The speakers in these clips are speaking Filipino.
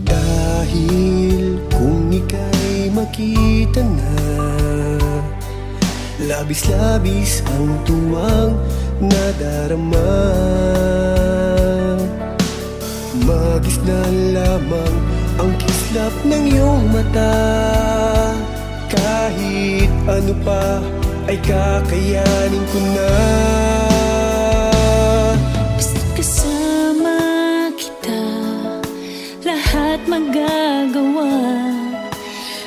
Dahil kung ika'y makita na, labis-labis ang tuwang nadarama. Magis na lamang ang kislap ng iyong mata. Kahit ano pa ay kakayanin ko na. Basta't kasama kita, lahat magagawa.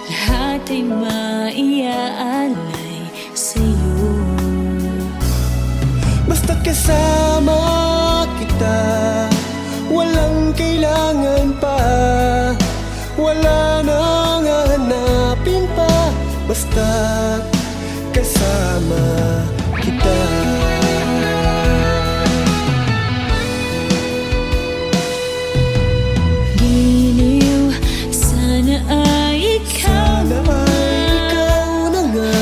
Lahat ay maiaalay sa'yo. Basta't kasama kita, walang kailangan pa. Wala nang hanapin pa. Basta't kasama kita. Giliw, sana ay ikaw na nga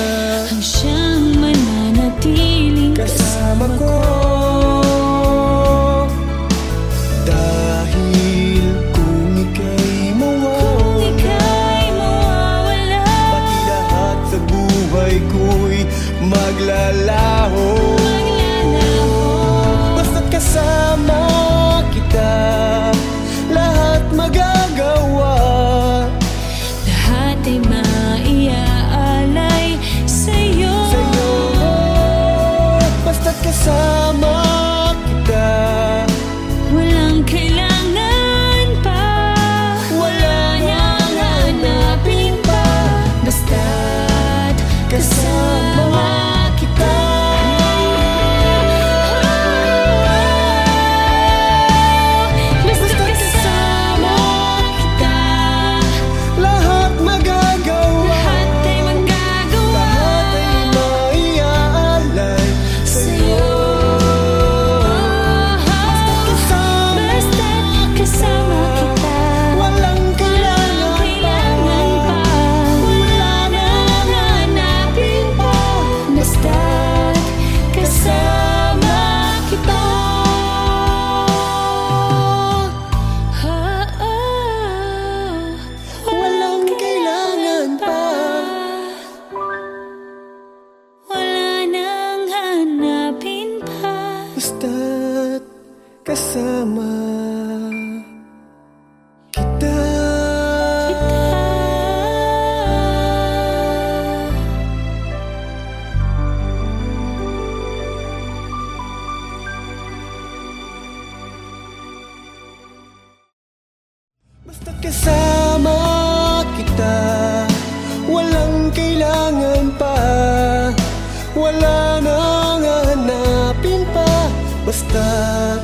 ang siyang mananatiling kasama ko. Dahil kung ika'y mawawala, pati lahat sa buhay ko'y maglalaho. Basta't kasama kita, lahat magagawa. lahat ay maiaalay sa'yo. Basta't kasama kita, Walang kailangan pa, wala nang hanapin pa. basta't Kasama kita. Basta't kasama kita, Lahat magagawa. lahat ay magagawa Lahat ay maiaalay sa'yo. Basta't kasama kita, Walang walang kailangan pa, wala nang hanapin pa, basta't kasama kita. Walang kailangan pa. Wala nang hanapin pa. Basta't kasama kita. Basta't kasama kita, walang kailangan pa. Wala nang hanapin pa. Basta't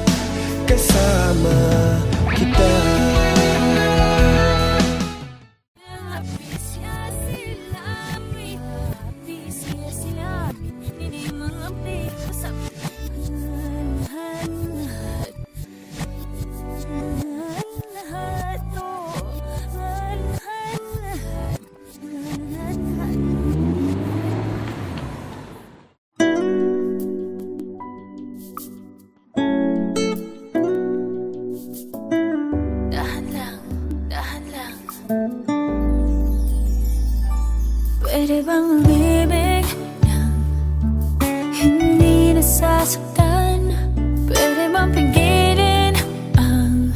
kasama kita. Pwede bang umibig nang hindi nasasaktan? Pwede bang pigilin ang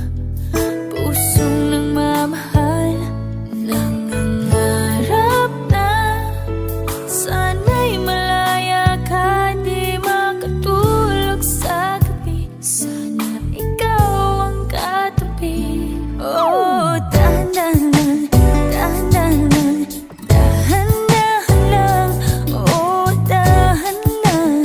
pusong nagmamahal? Nangangarap na sana'y malaya ka, di makatulog sa gabi. Sana ikaw ang katabi. Oh, dahan-dahan lang, dahan-dahan lang, dahan-dahan lang, oh, dahan lang.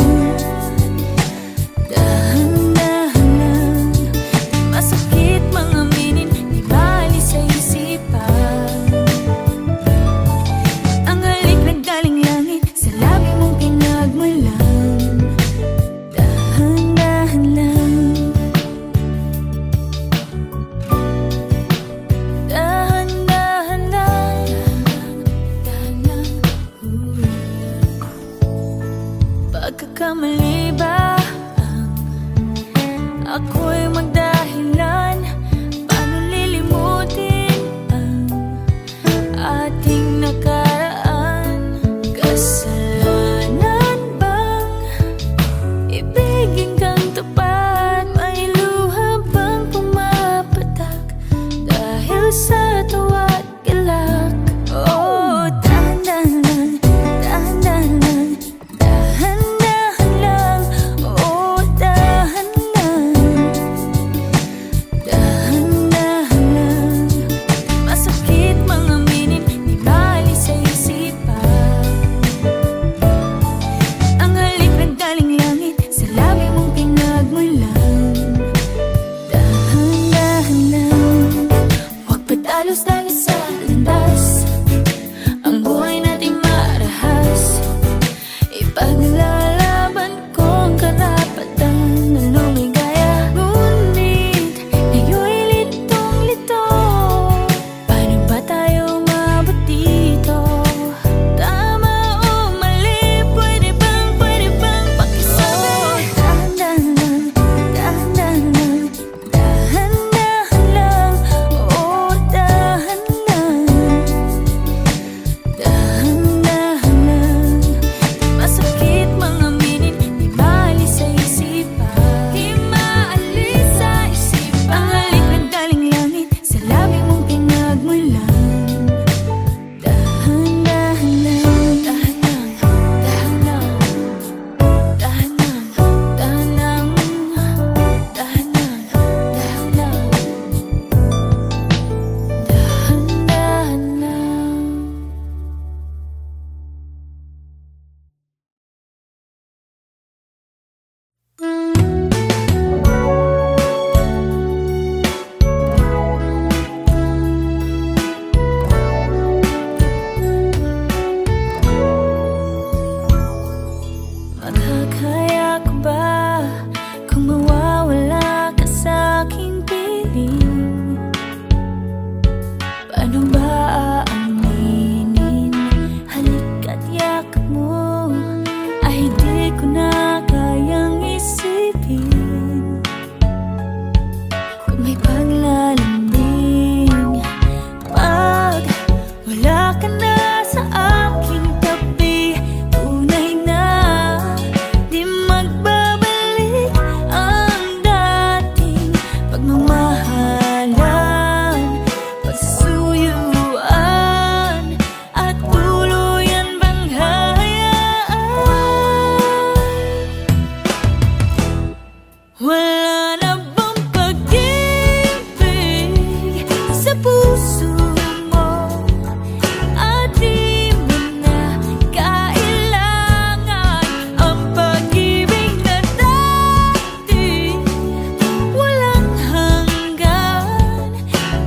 paglalamig. Pag wala ka na sa aking tabi, tunay na di magbabalik ang dating pagmamahalan, pagsusuyuan, at tuluyan bang hayaan. Wala na bang pag-ibig sa puso mo, at di mo na kailangan ang pag-ibig na dati walang hanggan?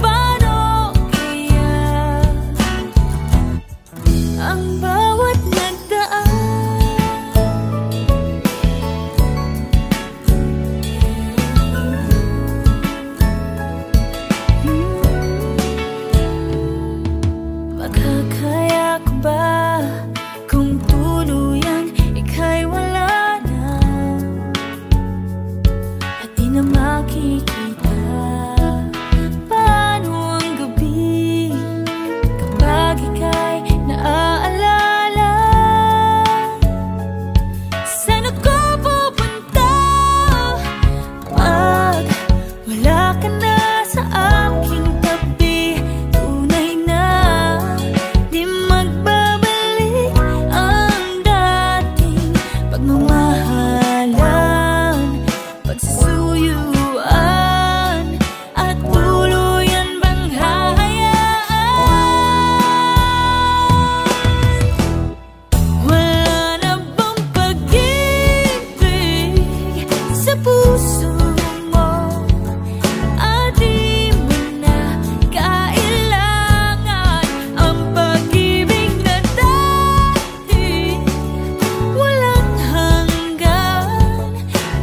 Paano kaya ang bawat nagdaan? Makakaya ko ba kung tuluyang ika'y wala na, at di na makikita? Paano ang gabi kapag ika'y naaalala? Saan ako pupunta pag wala ka na sa aking tabi? Tunay na di magbabalik ang dating pagmamahalan, pagsusuyuan, at tuluyan bang hayaan? Wala na bang pag-ibig sa puso mo, at di mo na kailangan ang pag-ibig na dati walang hanggan?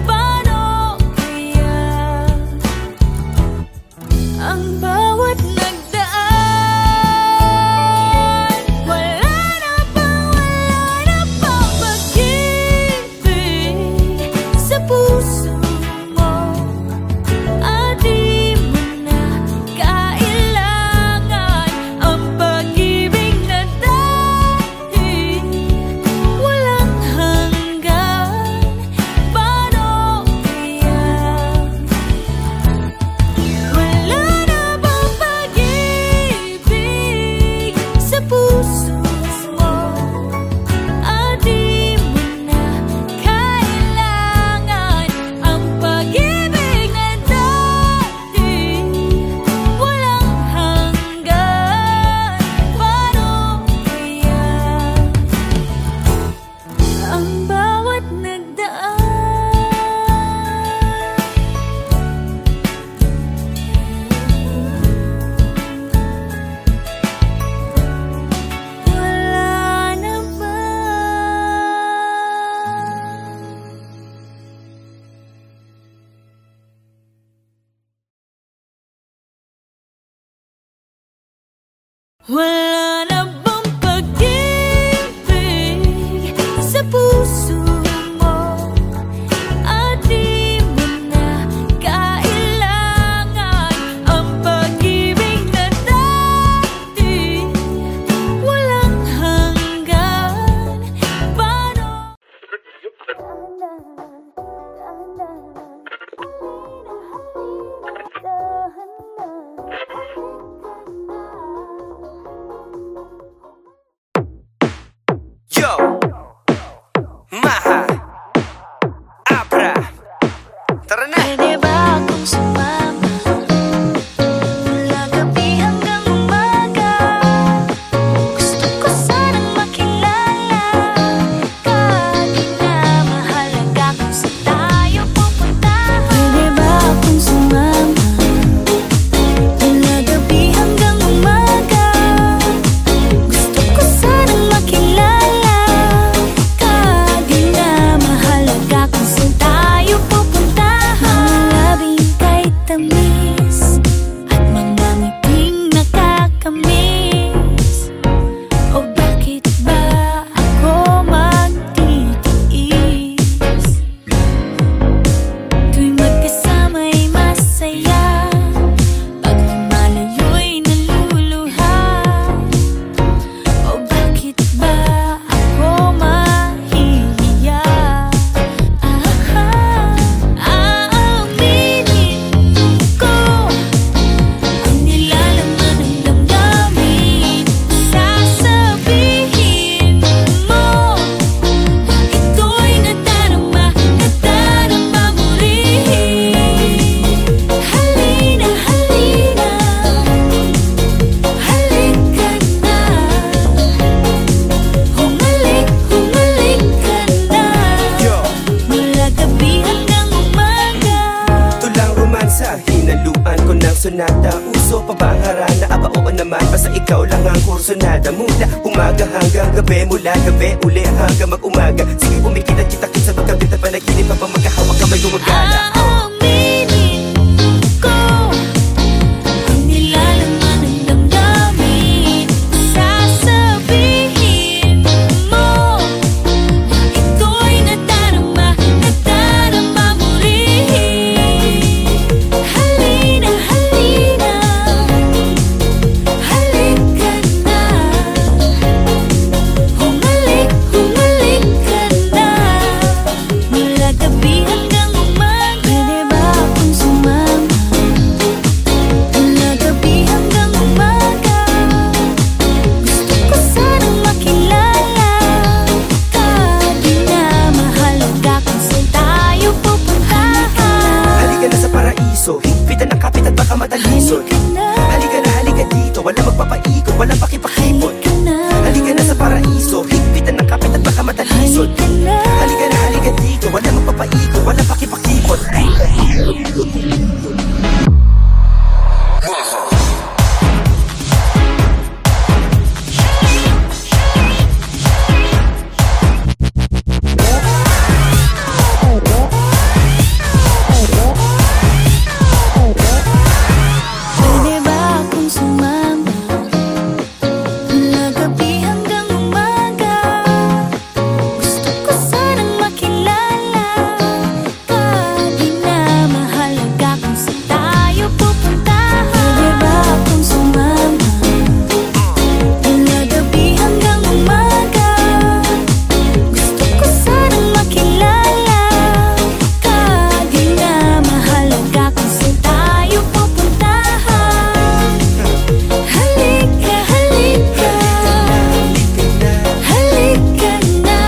Paano kaya ang bawat nagdaan? Wala na bang pag-ibig sa puso mo, at di mo na kailangan ang pag-ibig na dati walang hanggan? Paano kaya? Wala na bang pag-ibig sa puso mo, at di mo na kailangan ang pag-ibig na dati walang hanggan? Paano kaya ang bawat nagdaan? Wala na ba? Wala na bang pag-ibig sa puso mo, at di mo na kailangan ang pag-ibig na dati walang hanggan? Paano? Tinuruan ko ng sonata. Uso pa ba ang harana? Aba oo naman, basta ikaw lang ang kursonada. Mula umaga hanggang gabi, mula gabi uli hanggang mag-umaga. Sige pumikita kita sa magkabit at panaginip. Habang magkahawak kamay gumagala. Aaminin ko, hindi lalaman ang damdamin. Sasabihin mo, ito'y nadarama mo rin. Halina, halina, halika na. Humalik, humalik ka na. Mula gabi hanggang umaga, pwede ba akong sumama? Mula gabi hanggang umaga, gusto ko sanang makilala ka. Di na mahalaga kung saan tayo pupunta. Halika na sa paraiso, higpitan ng kapit at baka matalisod. Halika na, halika dito, wala magpapaikot, wala pakipakipot. Halika na sa paraiso, higpitan ng kapit at baka matalisod. Halika na, halika dito, wala magpapaikot, wala pakipakipot. Pwede ba akong sumama? Mula gabi hanggang umaga, gusto ko sanang makilala ka. Di na mahalaga kung saan tayo pupunta. Pwede ba akong sumama? Mula gabi hanggang umaga, gusto ko sanang makilala ka. Di na mahalaga kung saan tayo pupunta. Halika, halika, halika na.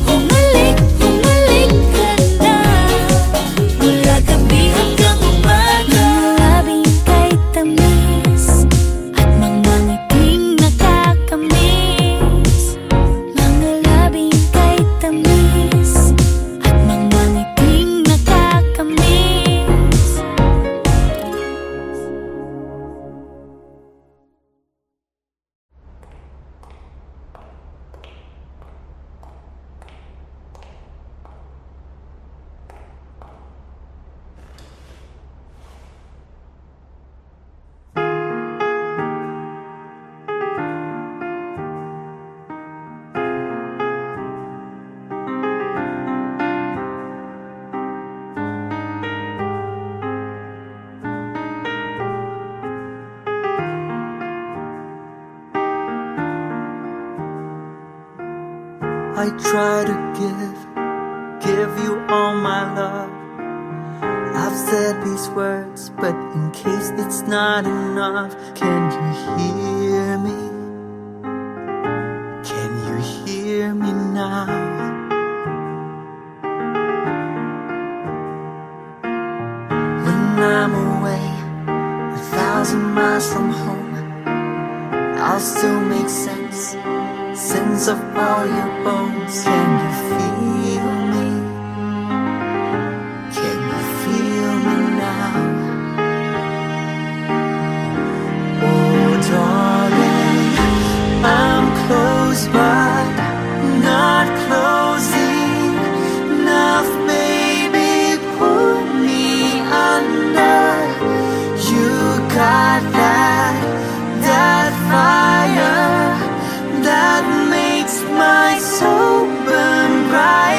Humalik, humalik ka na. Mula gabi hanggang umaga, labing kay tamis at mga ngiting nakakamiss. Mga labing kay tamis at mga ngiting nakakamiss. I try to give you all my love. I've said these words, but in case it's not enough, can you hear me? Can you hear me now? When I'm away, 1,000 miles from home, I'll still make sense of all your bones. Can you feel me? Can you feel me now? Oh darling, I'm close but not closing enough, baby, pull me under. You got that fire that makes my soul burn bright.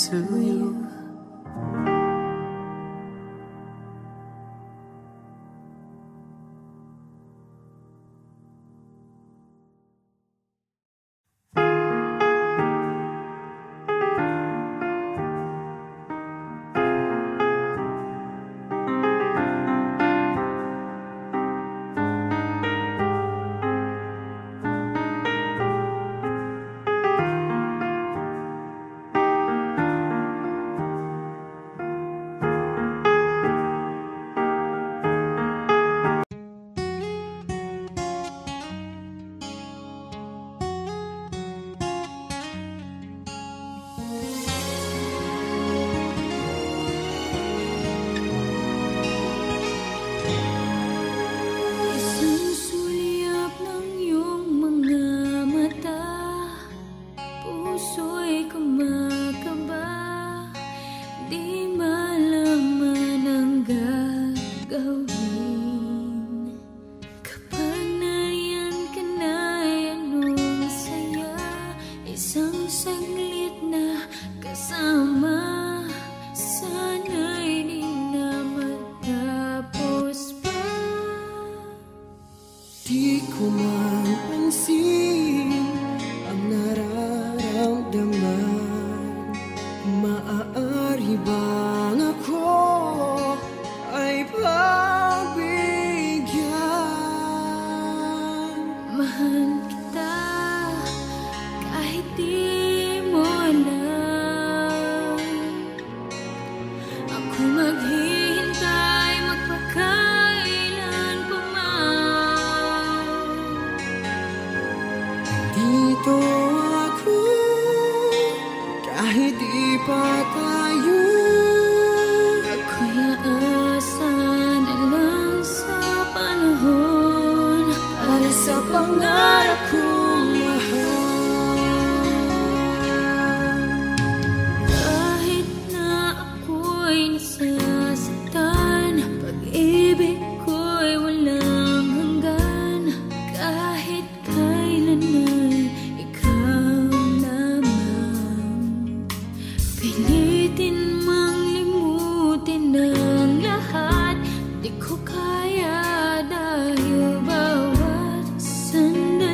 to you. Di ko kaya dahil bawat sandali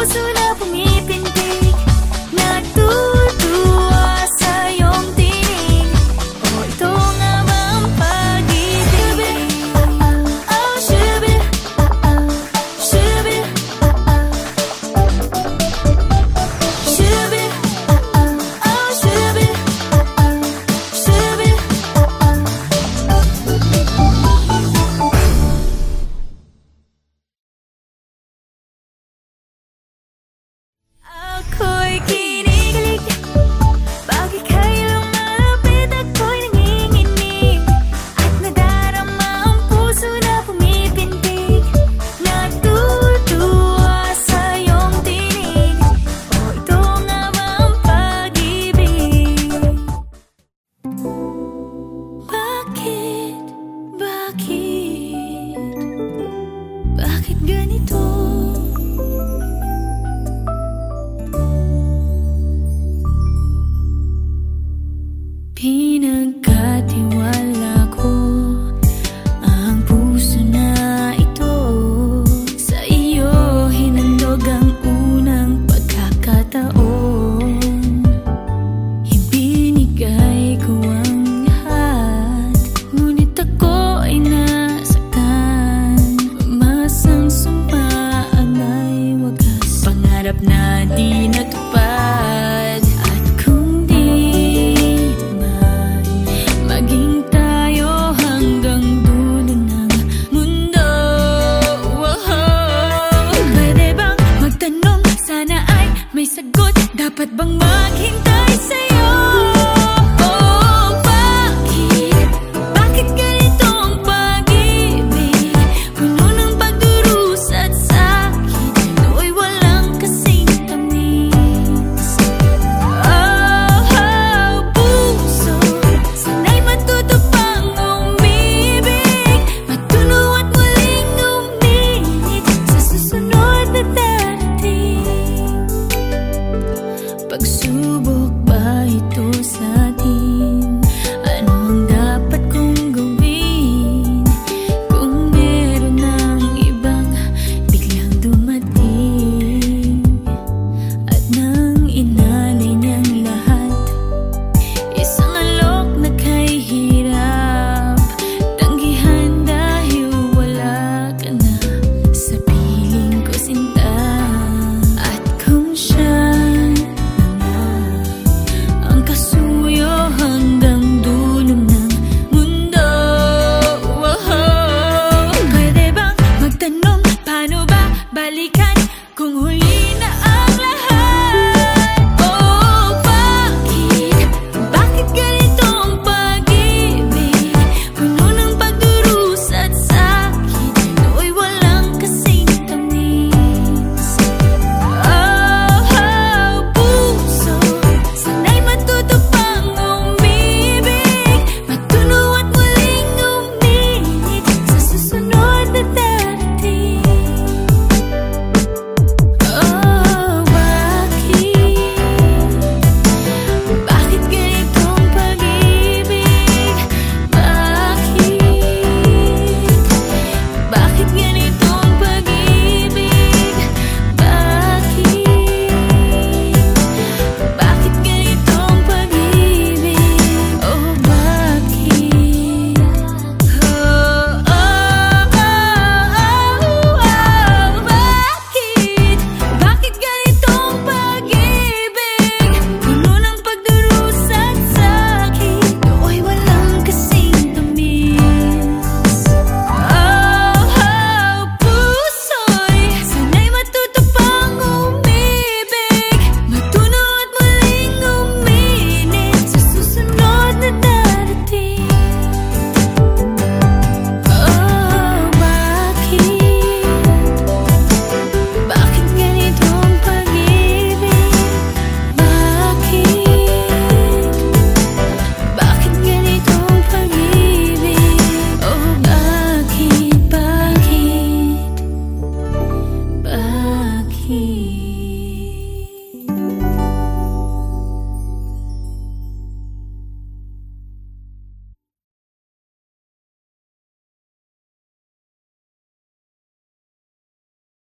puso na pumipintig, natutuwa sa iyong tinig. O ito nga ba ang pag-ibig? Oh, shubi, shubi, shubi, oh, shubi, shubi. Ako'y kinikilig pag ika'y lumalapit, ako'y nanginginig at nadarama ang puso na pumipintig, natutuwa sa iyong tinig. O ito nga ba ang pag-ibig? Bakit? Bakit ganito?